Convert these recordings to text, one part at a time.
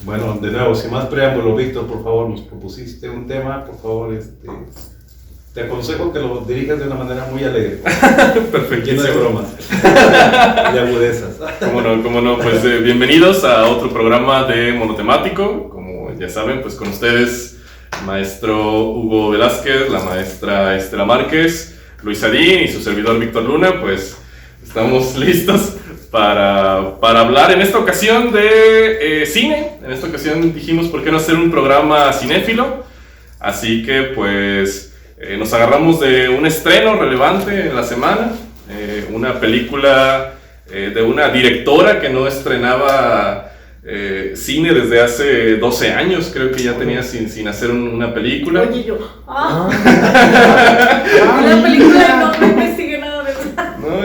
Bueno, de nuevo, sin más preámbulo, Víctor, por favor, nos propusiste un tema, por favor, te aconsejo que lo dirijas de una manera muy alegre. Perfecto. Llena de bromas y agudezas. Cómo no, pues bienvenidos a otro programa de Monotemático. Como ya saben, pues con ustedes, maestro Hugo Velázquez, la maestra Estela Márquez, Luis Adín y su servidor Víctor Luna, pues estamos listos para hablar en esta ocasión de cine. En esta ocasión dijimos, ¿por qué no hacer un programa cinéfilo? Así que pues nos agarramos de un estreno relevante en la semana, una película de una directora que no estrenaba cine desde hace 12 años, creo que ya tenía sin hacer una película. Oye, yo, una película y no investigué nada de eso. No,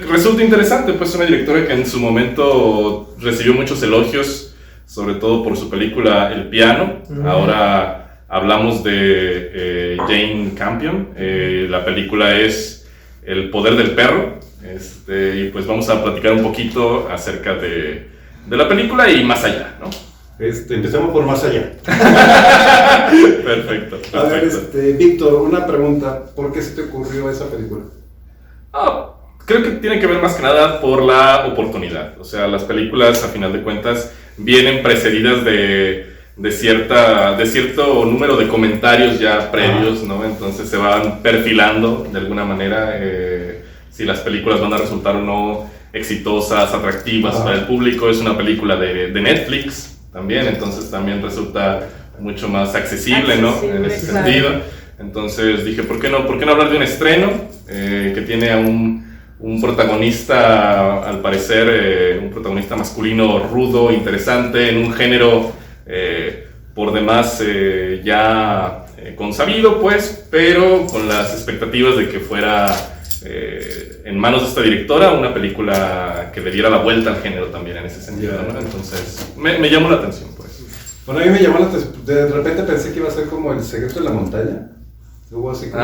resulta interesante, pues una directora que en su momento recibió muchos elogios, sobre todo por su película El Piano. Ahora hablamos de Jane Campion. La película es El Poder del Perro. Y pues vamos a platicar un poquito acerca de la película y más allá, ¿no? Empecemos por más allá. Perfecto. A ver, Víctor, una pregunta. ¿Por qué se te ocurrió esa película? Creo que tiene que ver más que nada por la oportunidad. O sea, las películas, a final de cuentas, vienen precedidas de cierto número de comentarios ya previos, ¿no? Entonces se van perfilando de alguna manera si las películas van a resultar o no exitosas, atractivas para el público. Es una película de Netflix también, entonces también resulta mucho más accesible, ¿no? En ese sentido. Entonces dije, ¿por qué no hablar de un estreno que tiene a un protagonista, al parecer, un protagonista masculino rudo, interesante, en un género por demás ya consabido, pues, pero con las expectativas de que fuera en manos de esta directora una película que le diera la vuelta al género también en ese sentido, ¿no? Entonces me llamó la atención, pues. Bueno, a mí me llamó la atención, de repente pensé que iba a ser como El Secreto de la Montaña. Hubo así como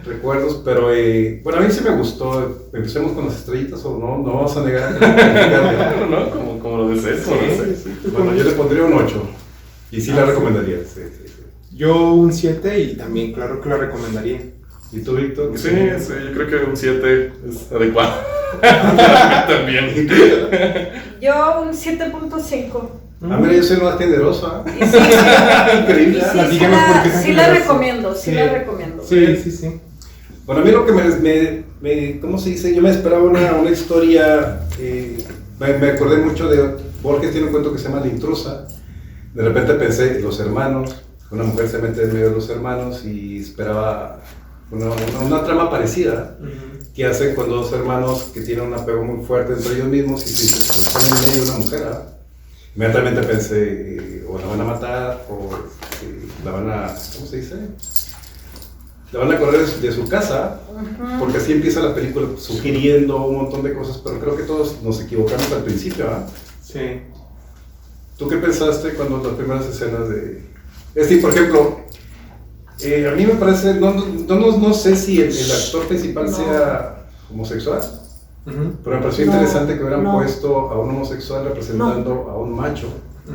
recuerdos, pero bueno, a mí sí me gustó. Empecemos con las estrellitas o no vamos a negar. No, como lo desees. Sí. Bueno, yo le pondría un 8 y sí la recomendaría. Sí. Yo un 7 y también claro que la recomendaría. ¿Y tú, Víctor? Sí, yo creo que un 7 es adecuado. También. ¿Y tú? Yo un 7.5. Mira, yo soy más generoso, Y sí, increíble. sí la recomiendo, Sí. la recomiendo. Sí. Bueno, a mí lo que me ¿cómo se dice? Yo me esperaba una historia, me acordé mucho de Borges, tiene un cuento que se llama La Intrusa. De repente pensé, los hermanos, una mujer se mete en medio de los hermanos y esperaba una trama parecida. Que hacen con dos hermanos que tienen un apego muy fuerte entre ellos mismos y se ponen en medio de una mujer, ¿verdad? Inmediatamente pensé, o la van a matar, o la van a, ¿cómo se dice? La van a correr de su casa, porque así empieza la película, sugiriendo un montón de cosas, pero creo que todos nos equivocamos al principio, ¿ah? Sí. ¿Tú qué pensaste cuando las primeras escenas de...? Es decir, por ejemplo, a mí me parece, no sé si el actor principal sea homosexual. Pero me pareció interesante que hubieran puesto a un homosexual representando a un macho,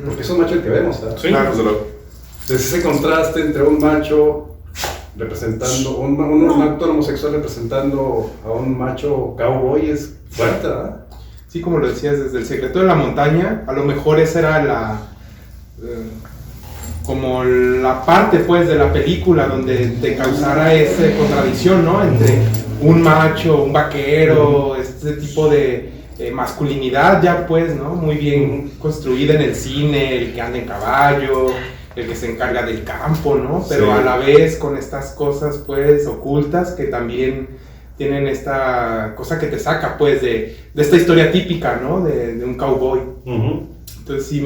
porque es un macho el que vemos, ¿sabes? Sí, claro. Entonces ese contraste entre un macho representando, un actor homosexual representando a un macho cowboy es fuerte, ¿verdad? Sí, como lo decías, desde El Secreto de la Montaña, a lo mejor esa era como la parte pues de la película donde te causara esa contradicción, ¿no? Entre un macho, un vaquero, este tipo de masculinidad ya pues, ¿no? Muy bien construida en el cine, el que anda en caballo, el que se encarga del campo, ¿no? Pero a la vez con estas cosas pues ocultas que también tienen esta cosa que te saca pues de esta historia típica, ¿no? De un cowboy. Entonces sí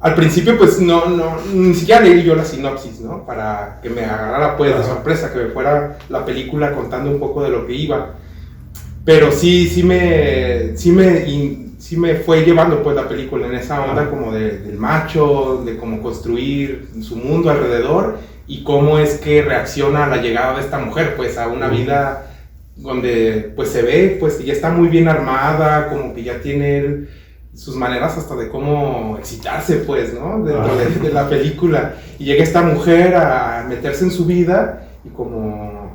al principio pues ni siquiera leí yo la sinopsis, ¿no? Para que me agarrara pues de sorpresa, que me fuera la película contando un poco de lo que iba. Pero sí me fue llevando pues la película en esa onda como del macho, de cómo construir su mundo alrededor y cómo es que reacciona a la llegada de esta mujer pues a una vida donde pues se ve pues que ya está muy bien armada, como que ya tiene sus maneras hasta de cómo excitarse, pues, ¿no? Dentro de la película. Y llega esta mujer a meterse en su vida y como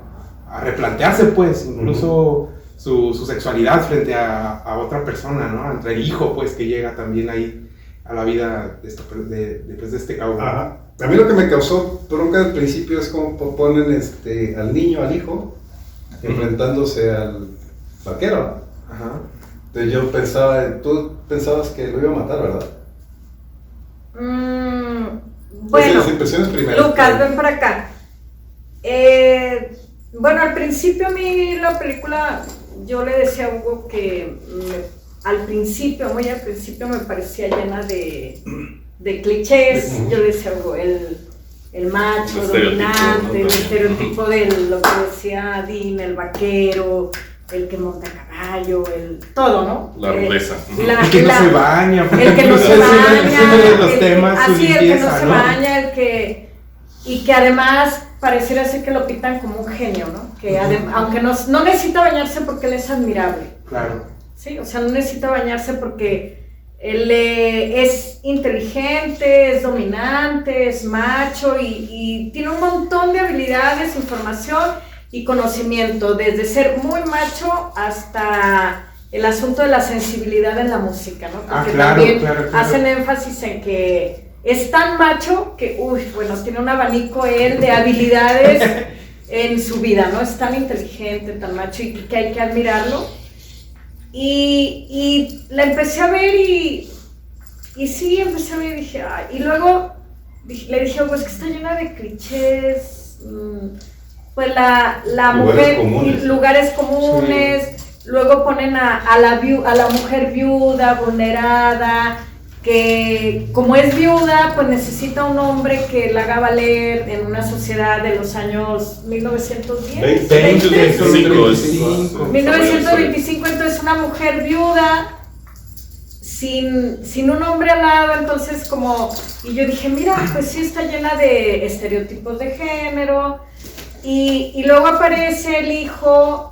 a replantearse, pues, incluso su sexualidad frente a otra persona, ¿no? Entre el hijo, pues, que llega también ahí a la vida después de este cowboy. Ajá. A mí lo que me causó bronca al principio es como ponen al niño, al hijo, enfrentándose al vaquero. Ajá. Entonces yo pensaba, tú pensabas que lo iba a matar, ¿verdad? Bueno, las impresiones primeras. Lucas, ven para acá. Bueno, al principio a mí la película, yo le decía a Hugo que al principio, muy al principio me parecía llena de clichés. Yo le decía a Hugo, el macho dominante, el estereotipo de lo que decía Dean, el vaquero, el que monta caballo, todo, ¿no? La rudeza. El que no se baña. El que no se baña. de los temas, así, su limpieza, el que no se ¿no? baña, y que además pareciera ser que lo pintan como un genio, ¿no? Que aunque no necesita bañarse porque él es admirable. Claro. Sí, o sea, no necesita bañarse porque él es inteligente, es dominante, es macho y tiene un montón de habilidades, información y conocimiento, desde ser muy macho hasta el asunto de la sensibilidad en la música, ¿no? Porque claro, también claro. hacen énfasis en que es tan macho que, tiene un abanico él de habilidades en su vida, ¿no? Es tan inteligente, tan macho y que hay que admirarlo. Y la empecé a ver y sí, empecé a ver y dije, ay, y luego le dije, pues que está llena de clichés, pues la mujer, lugares comunes, sí. Luego ponen a la mujer viuda, vulnerada, que como es viuda, pues necesita un hombre que la haga valer en una sociedad de los años 1910. 1925, entonces una mujer viuda, sin un hombre al lado, entonces y yo dije, mira, pues sí está llena de estereotipos de género, y luego aparece el hijo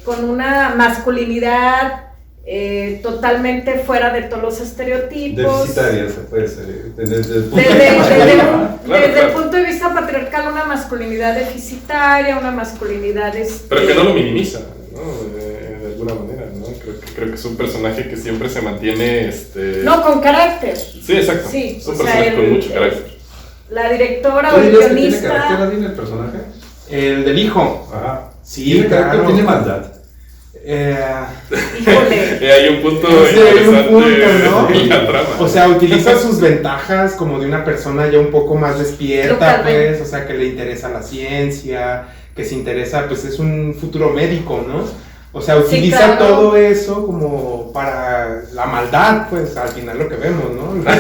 con una masculinidad totalmente fuera de todos los estereotipos. Deficitaria, se puede ser. Desde el punto de vista patriarcal. Desde el punto de vista patriarcal, una masculinidad deficitaria, una masculinidad... Pero que no lo minimiza, ¿no? De alguna manera, ¿no? Creo que es un personaje que siempre se mantiene... No, con carácter. Sí, exacto. Sí, es un personaje con mucho carácter. La directora o el guionista... ¿Tiene carácter bien el personaje? El del hijo. Ajá. Sí, ¿Tiene carácter? claro. ¿Tiene maldad? Híjole. Hay un punto interesante, ¿no? en la trama. O sea, utiliza sus ventajas como de una persona ya un poco más despierta, pues, o sea, que le interesa la ciencia, que se interesa, pues es un futuro médico, ¿no? O sea, utiliza sí, claro. todo eso como para la maldad, pues, al final lo que vemos, ¿no? La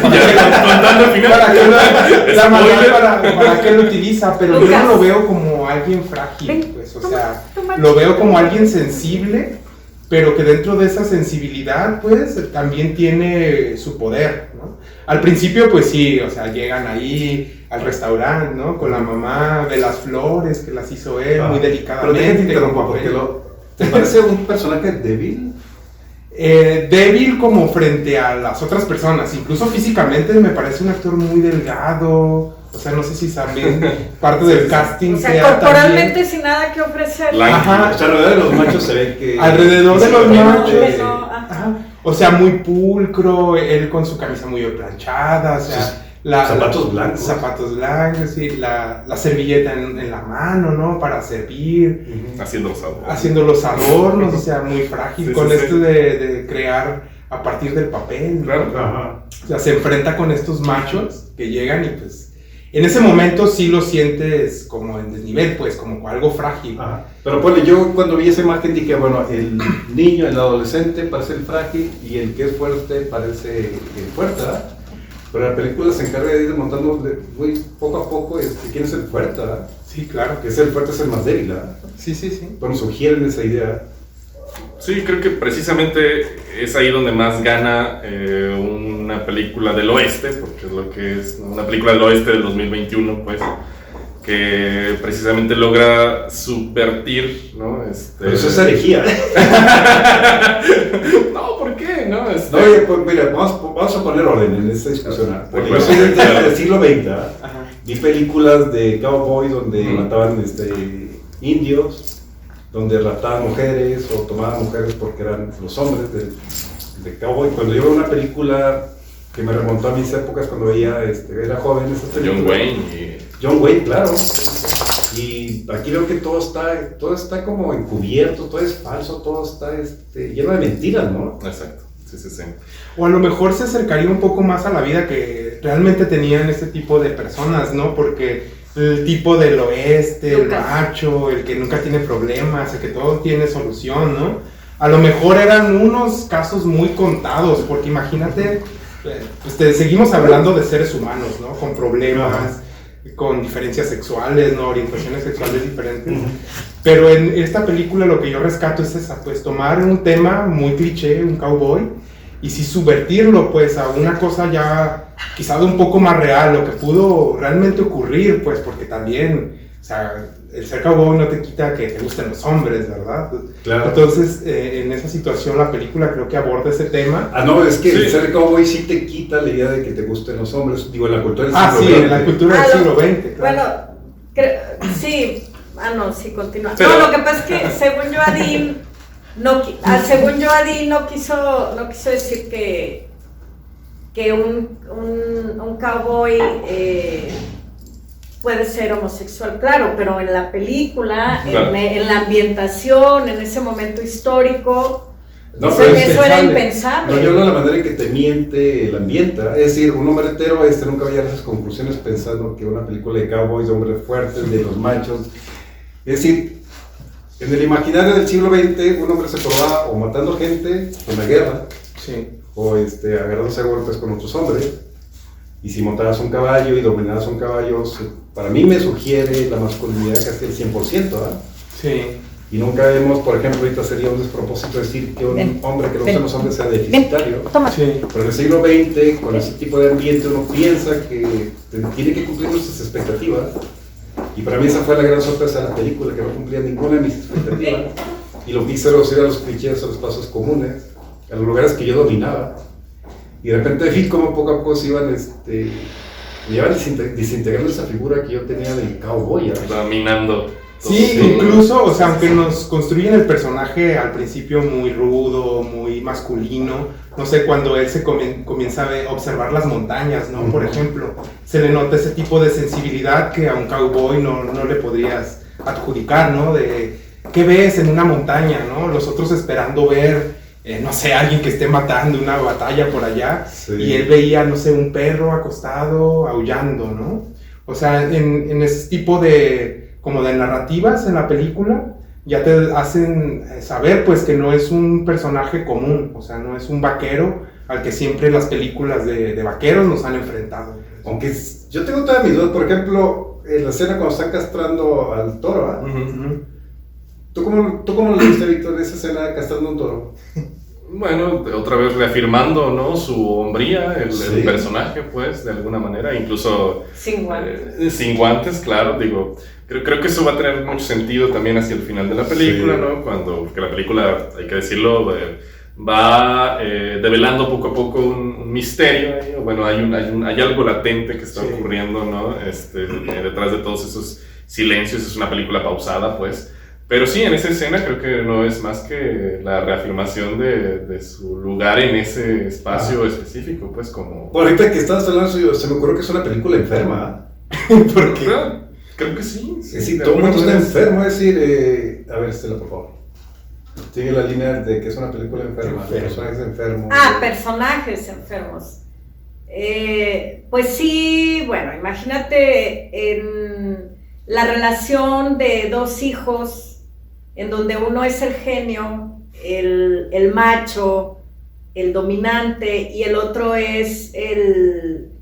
maldad para qué lo utiliza, pero yo no lo veo como alguien frágil, pues, o sea, lo veo como alguien sensible, pero que dentro de esa sensibilidad, pues, también tiene su poder, ¿no? Al principio, pues sí, o sea, llegan ahí al restaurante, ¿no? Con la mamá de las flores que las hizo él, muy delicadamente. ¿Te parece un personaje débil? Débil como frente a las otras personas, incluso físicamente me parece un actor muy delgado, o sea, no sé si también parte del casting o sea corporalmente también... sin nada que ofrecer. Ajá. O sea, alrededor de los machos se ve que... Alrededor de los machos, Ajá. O sea, muy pulcro, él con su camisa muy planchada, o sea... zapatos blancos. Zapatos blancos, sí, la servilleta en la mano, ¿no? Para servir. Haciendo los adornos, o sea, muy frágil sí, con sí, esto de crear a partir del papel, ¿no? Claro. Ajá. O sea, se enfrenta con estos machos que llegan y pues... En ese momento sí lo sientes como en desnivel, pues, como algo frágil. Ajá. Pero ponle, yo cuando vi esa imagen dije, bueno, el niño, el adolescente parece el frágil y el que es fuerte parece el fuerte, ¿verdad? Pero la película se encarga de ir montando muy poco a poco quién es el fuerte, ¿verdad? Sí, claro. Que es el fuerte es el más débil, ¿verdad? Sí, sí, sí. Bueno, sugieren esa idea. Sí, creo que precisamente es ahí donde más gana una película del oeste, porque es lo que es, ¿no? Una película del oeste del 2021, pues, que precisamente logra subvertir, ¿no? Pero eso es herejía. No, ¿por qué? No, No, oye, pues mira, vamos a poner orden en esta discusión. Porque yo soy del siglo XX, vi películas de cowboys donde mataban indios, donde raptaban mujeres o tomaban mujeres porque eran los hombres de cowboy. Cuando yo veo una película que me remontó a mis épocas cuando veía, era joven, John Wayne. John Wayne, claro. Y aquí veo que todo está como encubierto, todo es falso, todo está lleno de mentiras, ¿no? Exacto, sí. O a lo mejor se acercaría un poco más a la vida que realmente tenían este tipo de personas, ¿no? Porque el tipo del oeste, el macho, el que nunca tiene problemas, el que todo tiene solución, ¿no? A lo mejor eran unos casos muy contados, porque imagínate, pues seguimos hablando de seres humanos, ¿no? Con problemas, con diferencias sexuales, ¿no? Orientaciones sexuales diferentes. Pero en esta película lo que yo rescato es esa, pues tomar un tema muy cliché, un cowboy, y sí subvertirlo, pues, a una cosa ya quizá un poco más real, lo que pudo realmente ocurrir, pues, porque también, o sea, el ser cowboy no te quita que te gusten los hombres, ¿verdad? Claro. Entonces, en esa situación la película creo que aborda ese tema. No, es que el ser cowboy sí te quita la idea de que te gusten los hombres, digo, en la cultura del siglo XX. Sí, en la cultura del siglo XX, claro. Bueno, sí, sí, continúa. Pero, no, lo que pasa es que según yo Adín no quiso decir que un cowboy puede ser homosexual, claro, pero en la película, claro. En la ambientación, en ese momento histórico, eso era impensable. No, yo hablo de la manera en que te miente el ambiente, es decir, un hombre hetero nunca vaya a esas conclusiones pensando que una película de cowboys, de hombres fuertes, de los machos, es decir, en el imaginario del siglo XX, un hombre se probaba o matando gente en la guerra, o agarrándose a golpes con otros hombres. Y si montabas un caballo y dominabas un caballo, para mí me sugiere la masculinidad casi el 100%, Sí. Y nunca vemos, por ejemplo, ahorita sería un despropósito decir que un hombre que no usa los hombres sea deficitario. Sí. Pero en el siglo XX, con ese tipo de ambiente, uno piensa que tiene que cumplir nuestras expectativas. Y para mí esa fue la gran sorpresa de la película, que no cumplía ninguna de mis expectativas. Y lo que hice era a los clichés, a los pasos comunes, a los lugares que yo dominaba. Y de repente vi cómo poco a poco se iban, desintegrando esa figura que yo tenía del cowboy. Dominando. Sí, incluso, o sea, aunque nos construyen el personaje al principio muy rudo, muy masculino, no sé, cuando él se comienza a observar las montañas, ¿no? Por ejemplo, se le nota ese tipo de sensibilidad que a un cowboy no le podrías adjudicar, ¿no? De, ¿qué ves en una montaña, no? Los otros esperando ver, no sé, alguien que esté matando una batalla por allá, y él veía, no sé, un perro acostado, aullando, ¿no? O sea, en ese tipo como de narrativas en la película, ya te hacen saber pues que no es un personaje común, o sea, no es un vaquero al que siempre las películas de vaqueros nos han enfrentado. Aunque yo tengo todas mis dudas, por ejemplo, en la escena cuando están castrando al toro, ¿Tú cómo lo viste, Víctor, esa escena castrando un toro? Bueno, otra vez reafirmando, ¿no? Su hombría, el personaje, pues, de alguna manera, incluso... Sin guantes. Sin guantes, claro, digo... Creo que eso va a tener mucho sentido también hacia el final de la película, ¿no? Porque la película, hay que decirlo, va develando poco a poco un misterio, ¿eh? Bueno, hay algo latente que está ocurriendo, ¿no? Detrás de todos esos silencios. Es una película pausada, pues. Pero sí, en esa escena creo que no es más que la reafirmación de su lugar en ese espacio específico, pues, como... Por ahorita que estabas hablando, se me ocurrió que es una película enferma. ¿Por qué? Creo que sí. Sí, todo el mundo está enfermo, es decir, a ver, Estela, por favor. Sigue la línea de que es una película enferma, de personajes enfermos. Personajes enfermos. Pues sí, bueno, imagínate en la relación de dos hijos, en donde uno es el genio, el macho, el dominante, y el otro es el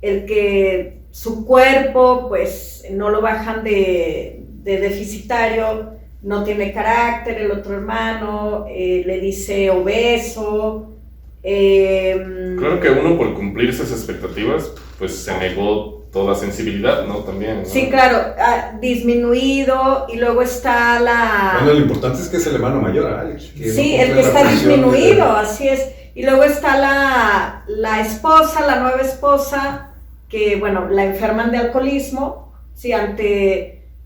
que su cuerpo, pues, no lo bajan de deficitario, no tiene carácter. El otro hermano le dice obeso. Claro que uno, por cumplir esas expectativas, pues se negó toda sensibilidad, ¿no? También, ¿no? Sí, claro, disminuido, y luego está la... Bueno, lo importante es que es el hermano mayor, Alex. Sí, el que está disminuido, así es. Y luego está la esposa, la nueva esposa, que, bueno, la enferman de alcoholismo, sí,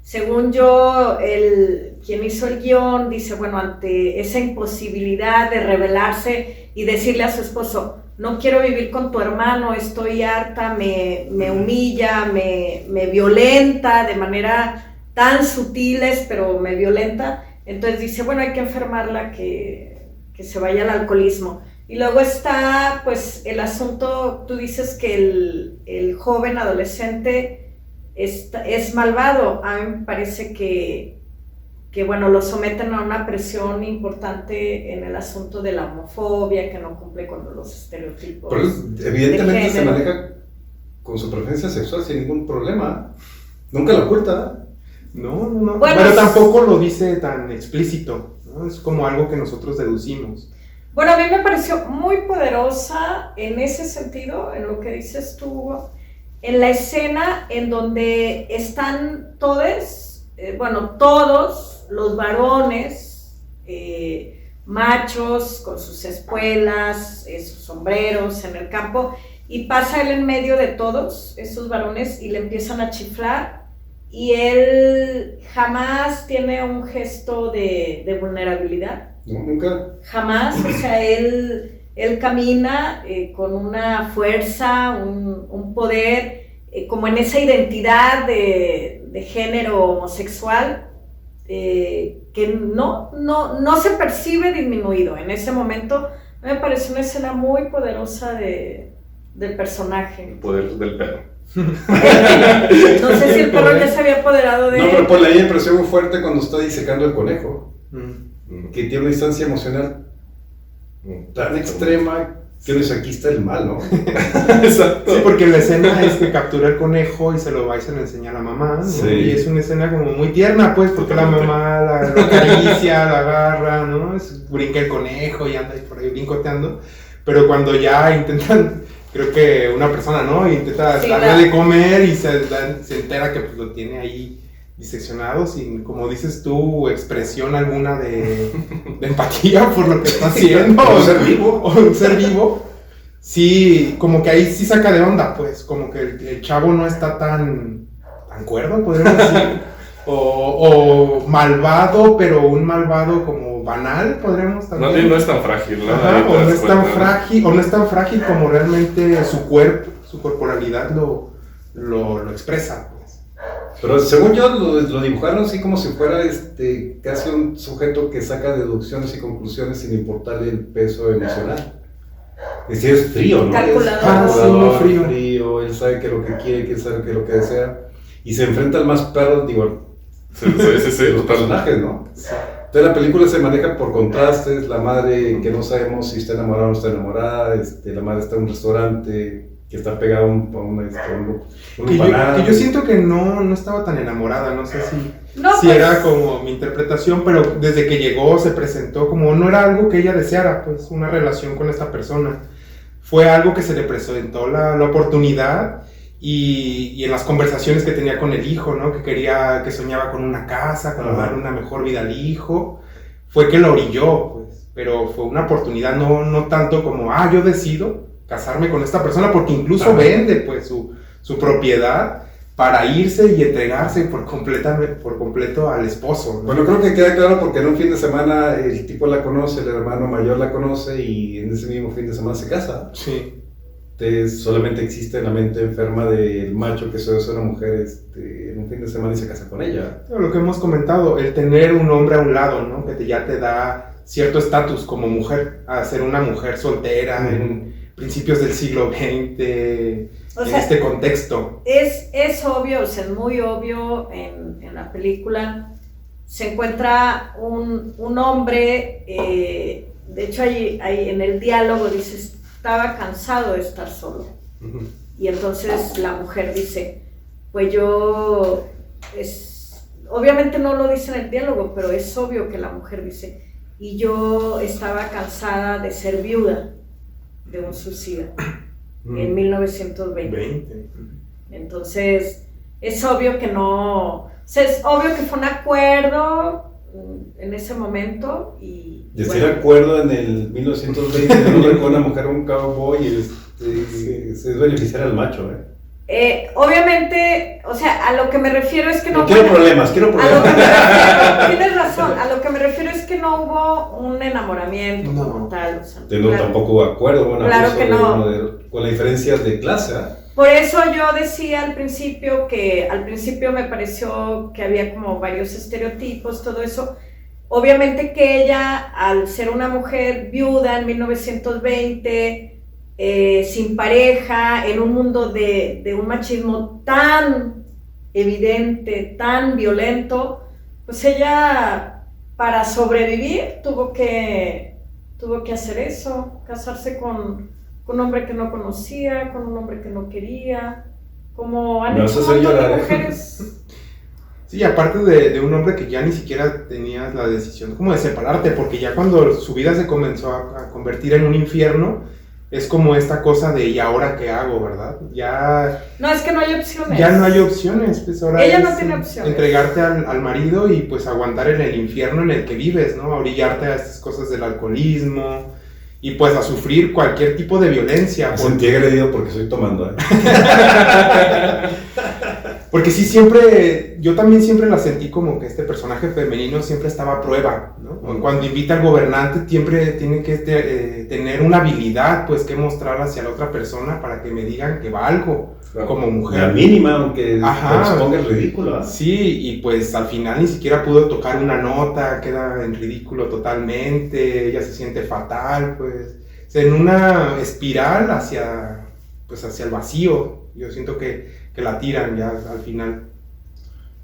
según yo, quien hizo el guión dice, bueno, ante esa imposibilidad de rebelarse y decirle a su esposo, no quiero vivir con tu hermano, estoy harta, me humilla, me violenta de manera tan sutiles, pero me violenta. Entonces dice, bueno, hay que enfermarla, que se vaya al alcoholismo. Y luego está, pues, el asunto, tú dices que el joven adolescente es malvado. A mí me parece que bueno, lo someten a una presión importante en el asunto de la homofobia, que no cumple con los estereotipos. Pero evidentemente se maneja con su preferencia sexual sin ningún problema. Nunca lo oculta. No. Bueno, pero tampoco lo dice tan explícito, ¿no? Es como algo que nosotros deducimos. Bueno, a mí me pareció muy poderosa en ese sentido, en lo que dices tú, en la escena en donde están todos los varones, machos, con sus espuelas, sus sombreros en el campo, y pasa él en medio de todos esos varones y le empiezan a chiflar, y él jamás tiene un gesto de vulnerabilidad. No, nunca. Jamás, o sea, él camina con una fuerza, un poder, como en esa identidad de género homosexual, que no se percibe disminuido. En ese momento me parece una escena muy poderosa del personaje. El poder del perro. No sé si el perro ya se había apoderado de él. No, pero por la impresión muy fuerte cuando está disecando el conejo, que tiene una instancia emocional tan extrema que uno dice, aquí está el mal, ¿no? Exacto. Sí, porque la escena es que captura el conejo y se lo va y se lo enseña a la mamá, ¿no? Sí. Y es una escena como muy tierna, pues, porque la mamá lo acaricia, la agarra, ¿no? Brinca el conejo y anda ahí por ahí brincoteando. Pero cuando ya intentan, creo que una persona, ¿no? Intenta darle de comer y se entera que pues, lo tiene ahí diseccionado sin, como dices tú, expresión alguna de empatía por lo que está haciendo. O un ser vivo. Sí, como que ahí sí saca de onda, pues, como que el chavo no está tan cuerdo, podríamos decir, o malvado, pero un malvado como banal, podríamos también. No es tan frágil, ¿no? Ajá, o no es tan frágil como realmente su cuerpo, su corporalidad lo expresa. Pero según yo lo dibujaron así como si fuera casi un sujeto que saca deducciones y conclusiones sin importarle el peso emocional. Es decir, es frío, ¿no? Calculador. Frío, él sabe que lo que quiere, que sabe que lo que desea. Y se enfrenta al más perro, digo, los personajes, ¿no? Sí. Entonces la película se maneja por contrastes, la madre que no sabemos si está enamorada o no está enamorada, la madre está en un restaurante que está pegado a un que yo siento que no estaba tan enamorada, no sé si era como mi interpretación, pero desde que llegó se presentó como no era algo que ella deseara, pues una relación con esta persona. Fue algo que se le presentó la oportunidad y en las conversaciones que tenía con el hijo, ¿no? Que soñaba con una casa, con darle una mejor vida al hijo, fue que lo orilló, pues, pero fue una oportunidad, no tanto como, yo decido casarme con esta persona, porque incluso vende pues su propiedad para irse y entregarse por completo al esposo, ¿no? Bueno, creo que queda claro porque en un fin de semana el tipo la conoce, el hermano mayor la conoce y en ese mismo fin de semana se casa. Sí. Entonces solamente existe en la mente enferma del macho que seduce a una mujer en un fin de semana y se casa con ella. Lo que hemos comentado, el tener un hombre a un lado, ¿no? Que ya te da cierto estatus como mujer, a ser una mujer soltera en principios del siglo XX, este contexto. Es obvio, o sea, es muy obvio en la película. Se encuentra un hombre, de hecho ahí en el diálogo dice, estaba cansado de estar solo. Y entonces la mujer dice, pues yo, obviamente no lo dice en el diálogo, pero es obvio que la mujer dice, y yo estaba cansada de ser viuda de un suicida en 1920. Entonces, es obvio que no, o sea, es obvio que fue un acuerdo en ese momento y... Decir acuerdo en el 1920 de un hombre con una mujer, un cowboy, se es beneficiar al macho, obviamente, o sea, a lo que me refiero es que no... quiero problemas. Tienes razón, a lo que me refiero es que no hubo un enamoramiento como tal. O sea, claro, tampoco hubo acuerdo, bueno, claro que no. Con la diferencia de clase, Por eso yo decía al principio me pareció que había como varios estereotipos, todo eso. Obviamente que ella, al ser una mujer viuda en 1920, sin pareja, en un mundo de un machismo tan evidente, tan violento, pues ella, para sobrevivir, tuvo que hacer eso, casarse con un hombre que no conocía, con un hombre que no quería, como han hecho un montón de mujeres. Sí, aparte de un hombre que ya ni siquiera tenías la decisión como de separarte, porque ya cuando su vida se comenzó a convertir en un infierno, es como esta cosa de ¿y ahora qué hago, verdad? Ya... No, es que no hay opciones. Ya no hay opciones, pues ahora ella no tiene opciones. Entregarte al marido y pues aguantar en el infierno en el que vives, ¿no? A orillarte a estas cosas del alcoholismo y pues a sufrir cualquier tipo de violencia. Me sentí agredido porque estoy tomando, Porque sí, yo también siempre la sentí como que este personaje femenino siempre estaba a prueba, ¿no? Cuando invita al gobernante siempre tiene que tener una habilidad, pues, que mostrar hacia la otra persona para que me digan que valgo, claro, como mujer. La mínima, aunque ponga el ridículo, Sí, y pues al final ni siquiera pudo tocar una nota, queda en ridículo totalmente, ella se siente fatal, pues, en una espiral hacia el vacío. Yo siento que la tiran ya al final.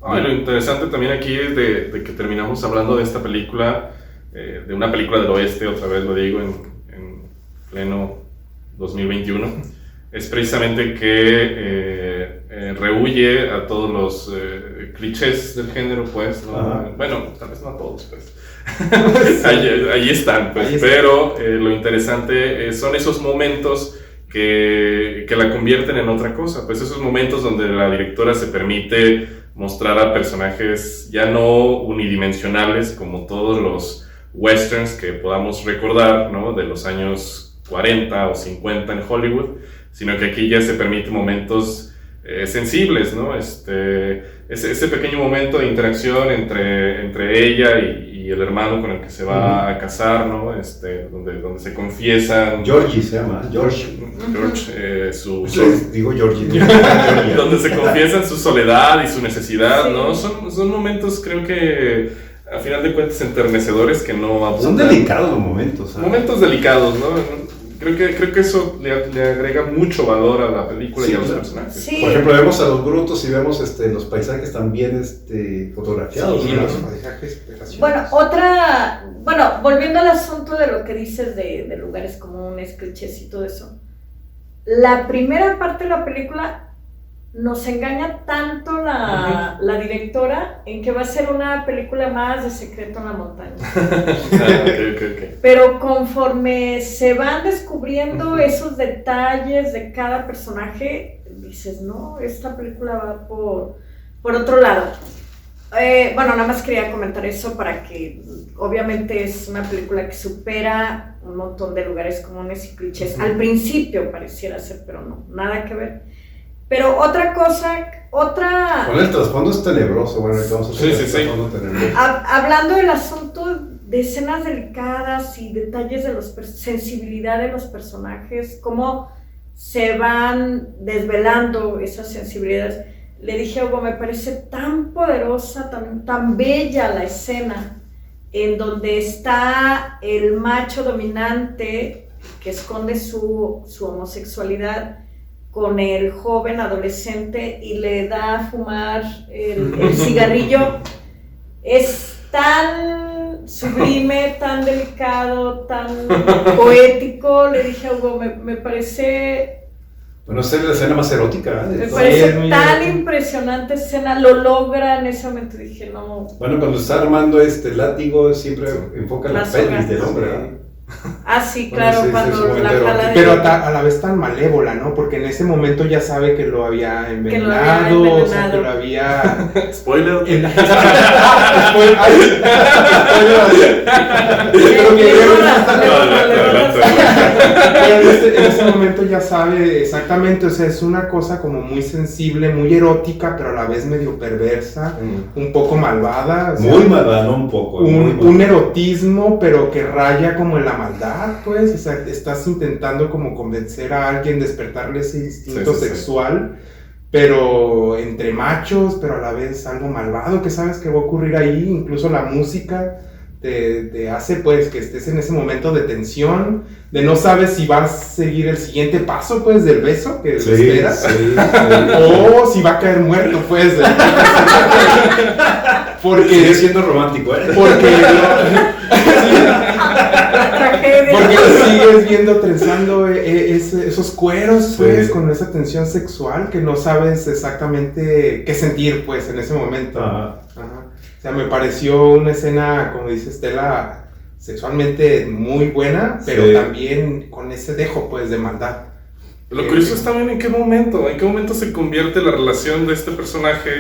Y lo interesante también aquí es de que terminamos hablando de esta película, de una película del oeste, otra vez lo digo, en pleno 2021, es precisamente que rehuye a todos los clichés del género, pues, ¿no? Bueno, tal vez no a todos, pues. Ahí están, pues, pero lo interesante son esos momentos que la convierten en otra cosa, pues esos momentos donde la directora se permite mostrar a personajes ya no unidimensionales como todos los westerns que podamos recordar, ¿no? De los años 40 o 50 en Hollywood, sino que aquí ya se permite momentos sensibles, ¿no? Ese pequeño momento de interacción entre ella y el hermano con el que se va a casar, ¿no? Donde se confiesan... Georgie se llama, George, digo Georgie. Donde se confiesan su soledad y su necesidad, ¿no? Son momentos, creo que, a final de cuentas, enternecedores que no abundan. Son delicados los momentos, ¿sabes? Momentos delicados, ¿no? Creo que eso le agrega mucho valor a la película y a los personajes. Sí. Por ejemplo, vemos a los brutos y vemos los paisajes también fotografiados. Sí, ¿no? los paisajes. Bueno, volviendo al asunto de lo que dices de lugares comunes, clichés y todo eso. La primera parte de la película nos engaña tanto la directora en que va a ser una película más de Secreto en la Montaña. Okay. Pero conforme se van descubriendo esos detalles de cada personaje, dices, no, esta película va por otro lado. Bueno, nada más quería comentar eso para que, obviamente es una película que supera un montón de lugares comunes y clichés. Al principio pareciera ser, pero no, nada que ver. Pero otra cosa, Con el trasfondo es tenebroso, bueno, vamos a hacer trasfondo tenebroso. Hablando del asunto de escenas delicadas y detalles de sensibilidad de los personajes, cómo se van desvelando esas sensibilidades. Le dije a Hugo, me parece tan poderosa, tan bella la escena en donde está el macho dominante que esconde su homosexualidad con el joven adolescente y le da a fumar el cigarrillo. Es tan sublime, tan delicado, tan poético. Le dije a Hugo, me parece... Bueno, esa es la escena más erótica. Me parece tan impresionante escena, lo logra en ese momento, dije, no... Bueno, cuando está armando látigo, siempre enfoca la pelvis del hombre, ¿no? Ah, sí, claro, Bueno, sí, cuando sí, la pero- jala de... Pero a la vez tan malévola, ¿no? Porque en ese momento ya sabe que lo había envenenado, o sea, que lo había... Spoiler. En ese momento ya sabe exactamente, o sea, es una cosa como muy sensible, muy erótica, pero a la vez medio perversa, un poco malvada. O sea, Muy malvada, no un poco. muy un malvada. erotismo, pero que raya como en la maldad, pues, o sea, estás intentando como convencer a alguien, despertarle ese instinto Sí, sí, sí. sexual, pero entre machos, pero a la vez algo malvado que sabes que va a ocurrir ahí, incluso la música te hace pues que estés en ese momento de tensión, de no sabes si vas a seguir el siguiente paso pues del beso que Sí, esperas, sí. o si va a caer muerto pues. Porque Sigue siendo romántico, ¿eh? porque La tragedia. porque lo sigues viendo trenzando esos cueros, pues, Sí. con esa tensión sexual que no sabes exactamente qué sentir, pues, en ese momento. Ajá. Ajá. O sea, me pareció una escena, como dice Estela, sexualmente muy buena, pero Sí. también con ese dejo, pues, de maldad. Lo curioso es también en qué momento se convierte la relación de este personaje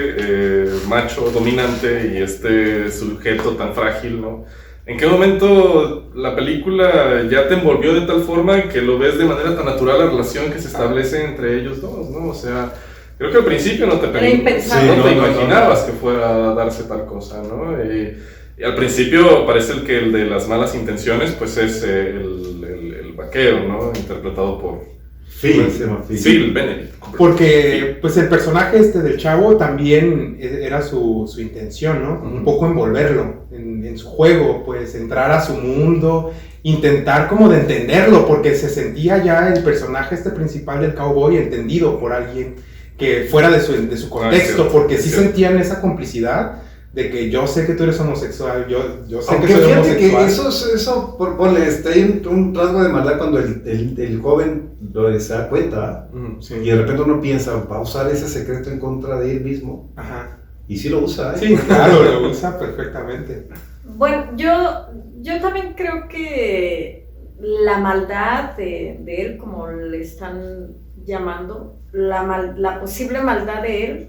macho, dominante y este sujeto tan frágil, ¿no? ¿En qué momento la película ya te envolvió de tal forma que lo ves de manera tan natural la relación que se establece entre ellos dos, ¿no? O sea, creo que al principio no te, Era impensable. no te Sí, no, imaginabas que fuera a darse tal cosa, ¿no? Y al principio parece el de las malas intenciones, pues es el vaquero, ¿no? Interpretado por Phil, se llama Phil. Phil Benedict. Porque, pues, el personaje del chavo también era su intención, ¿no? Ujú. Un poco envolverlo en su juego, pues, entrar a su mundo, intentar como de entenderlo, porque se sentía ya el personaje principal del cowboy entendido por alguien que fuera de su contexto, cierto, porque sí cierto. sentían esa complicidad de que yo sé que tú eres homosexual, yo sé Aunque que soy fíjate que homosexual. eso ponle, hay un rasgo de maldad cuando el joven se da cuenta, Sí. y de repente uno piensa, va a usar ese secreto en contra de él mismo, Ajá. y sí lo usa, ¿eh? Sí, claro, lo usa perfectamente. Bueno, yo también creo que la maldad de él, como le están llamando, la posible maldad de él,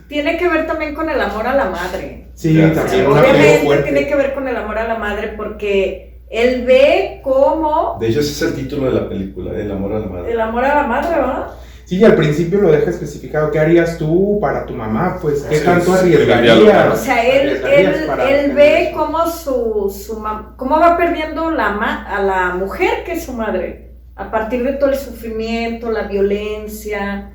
tiene que ver también con el amor a la madre. Sí, Ya, también un apego Obviamente fuerte. tiene que ver con el amor a la madre porque él ve cómo De hecho, ese es el título de la película, El amor a la madre. el amor a la madre, ¿verdad? Sí, al principio lo deja especificado. ¿Qué harías tú para tu mamá? Pues, ¿qué Sí, tanto sí, arriesgarías? O sea, él Arriesgarías para ve tener- cómo cómo va perdiendo a la mujer que es su madre a partir de todo el sufrimiento, la violencia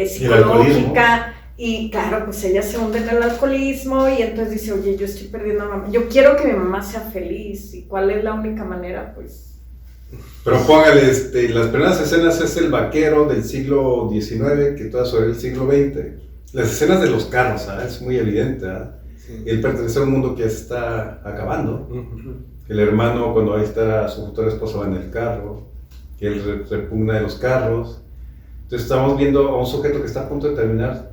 psicológica. Y claro, pues ella se hunde en el alcoholismo y entonces dice, oye, yo estoy perdiendo a mamá. Yo quiero que mi mamá sea feliz. ¿Y cuál es la única manera? Pues... Pero póngale, las primeras escenas es el vaquero del siglo XIX, que todas sobre el siglo XX. Las escenas de los carros, ¿sabes? Es muy evidente, ¿ah? Sí. Él pertenece a un mundo que ya se está acabando. Ujú. El hermano, cuando ahí está su futura esposa, va en el carro, que él repugna de los carros. Entonces estamos viendo a un sujeto que está a punto de terminar,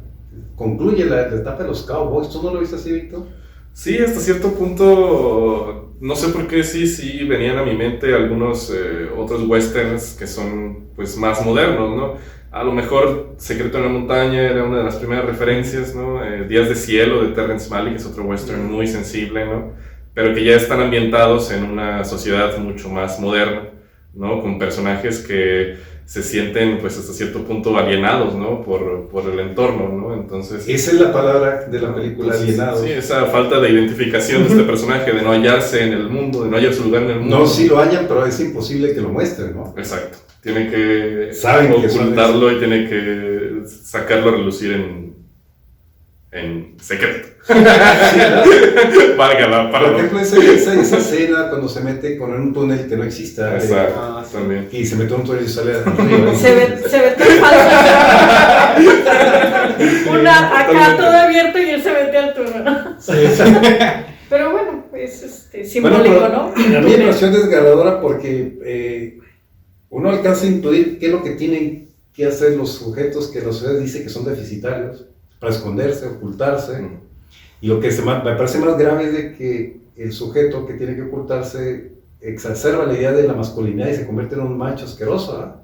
concluye la etapa de los cowboys. ¿Tú no lo viste así, Víctor? Sí, hasta cierto punto, no sé por qué sí venían a mi mente algunos otros westerns que son pues más modernos, ¿no? A lo mejor Secreto en la Montaña era una de las primeras referencias, ¿no? Días de Cielo de Terrence Malick es otro western muy sensible, ¿no? Pero que ya están ambientados en una sociedad mucho más moderna, ¿no? Con personajes que se sienten pues hasta cierto punto alienados, ¿no? Por el entorno, ¿no? Entonces... Esa es la palabra de la película, entonces, alienado. Sí, esa falta de identificación de este personaje, de no hallarse en el mundo, de no hallar su lugar en el mundo. No, sí lo hayan, pero es imposible que lo muestren, ¿no? Exacto. Tienen que Saben que son ocultarlo y tienen que sacarlo a relucir en secreto. Valga la Por palabra. ejemplo, esa escena cuando se mete con un túnel que no existe. Exacto, también. Y se mete un túnel y sale arriba. Se ve tan falso. Acá todo abierto y él se mete al túnel. Sí, sí. Pero bueno, es simbólico, Bueno, ¿no? pero a mí me pareció desgarradora porque uno alcanza a intuir qué es lo que tienen que hacer los sujetos que la sociedad dice que son deficitarios para esconderse, ocultarse. Y lo que me parece más grave es de que el sujeto que tiene que ocultarse exacerba la idea de la masculinidad y se convierte en un macho asqueroso, ¿ah?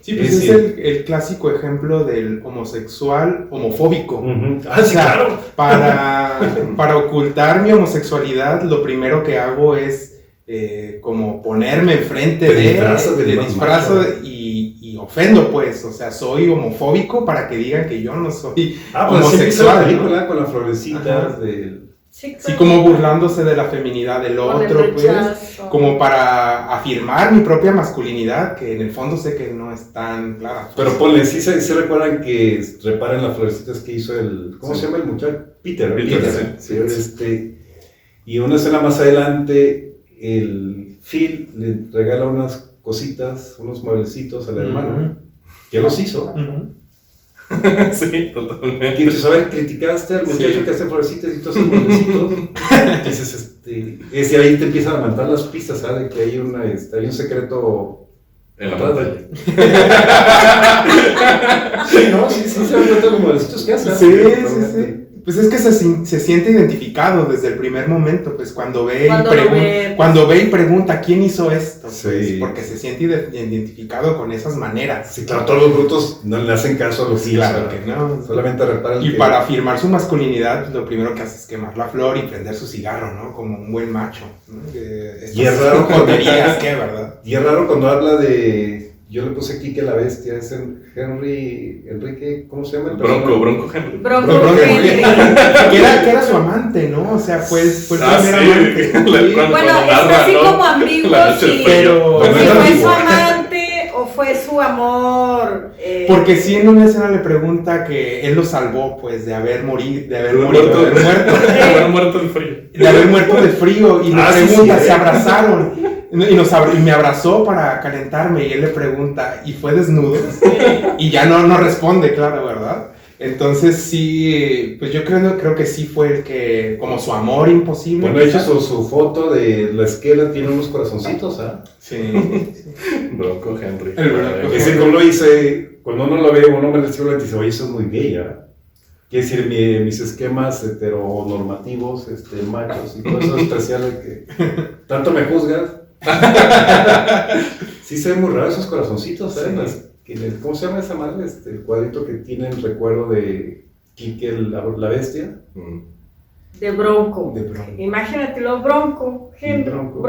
Sí, pues es el clásico ejemplo del homosexual homofóbico. Ah, sí, claro. Para ocultar mi homosexualidad, lo primero que hago es como ponerme enfrente de disfrazo y ofendo, pues. O sea, soy homofóbico para que digan que yo no soy homosexual. La película, ¿no? Con las florecitas del... Sí, sí, como burlándose de la feminidad del otro, pues, como para afirmar mi propia masculinidad, que en el fondo sé que no es tan clara. Pero ponle, sí recuerdan que reparen las florecitas que hizo ¿cómo se llama el muchacho? Peter, sí. Y una escena más adelante, el Phil le regala unas cositas, unos mueblecitos al hermano, que los hizo. Sí, totalmente. Y pues, a ver, criticaste al muchacho que hace florecitas y todos esos mueblecitos. Entonces, ahí te empiezan a mandar las pistas, ¿sabes? De que hay un secreto en la pantalla. Sí, ¿no? Sí, se dan cuenta de los mueblecitos que hace. Sí. Pues es que se siente identificado desde el primer momento, pues cuando ve y pregunta quién hizo esto, pues, porque se siente identificado con esas maneras. Sí, claro, todos los brutos no le hacen caso a los hijos. Claro que no. Solamente reparan. Y para afirmar su masculinidad, pues, lo primero que hace es quemar la flor y prender su cigarro, ¿no? Como un buen macho, ¿no? Y es raro ¿verdad? Y es raro cuando habla de... Yo le puse aquí que la bestia es Enrique, ¿cómo se llama? Bronco Henry. Bronco Henry. que era su amante, ¿no? O sea, fue el primer amante. Bueno, está así como ambiguo, sí. Pero si fue su amante o fue su amor. Porque sí, en una escena le pregunta que él lo salvó, pues, de haber muerto de frío. Y le pregunta, ¿se abrazaron? Y me abrazó para calentarme y él le pregunta, ¿y fue desnudo? Y ya no responde, claro, ¿verdad? Entonces sí, pues yo creo que sí fue el que, como su amor imposible. Bueno, de hecho su foto de la esquela tiene unos corazoncitos, ¿ah? Sí. Bronco Henry. Ese como lo hice, cuando uno lo ve, un hombre del siglo XX dice, oye, eso es muy gay, ¿ah? Quiere decir, mis esquemas heteronormativos, machos y todo eso especial de que tanto me juzgas. Sí se ven muy raros esos corazoncitos, ¿sabes? Sí. ¿Cómo se llama esa madre? El cuadrito que tiene el recuerdo de Kike la bestia. De Bronco. Imagínatelo, Bronco, Henry, Bronco.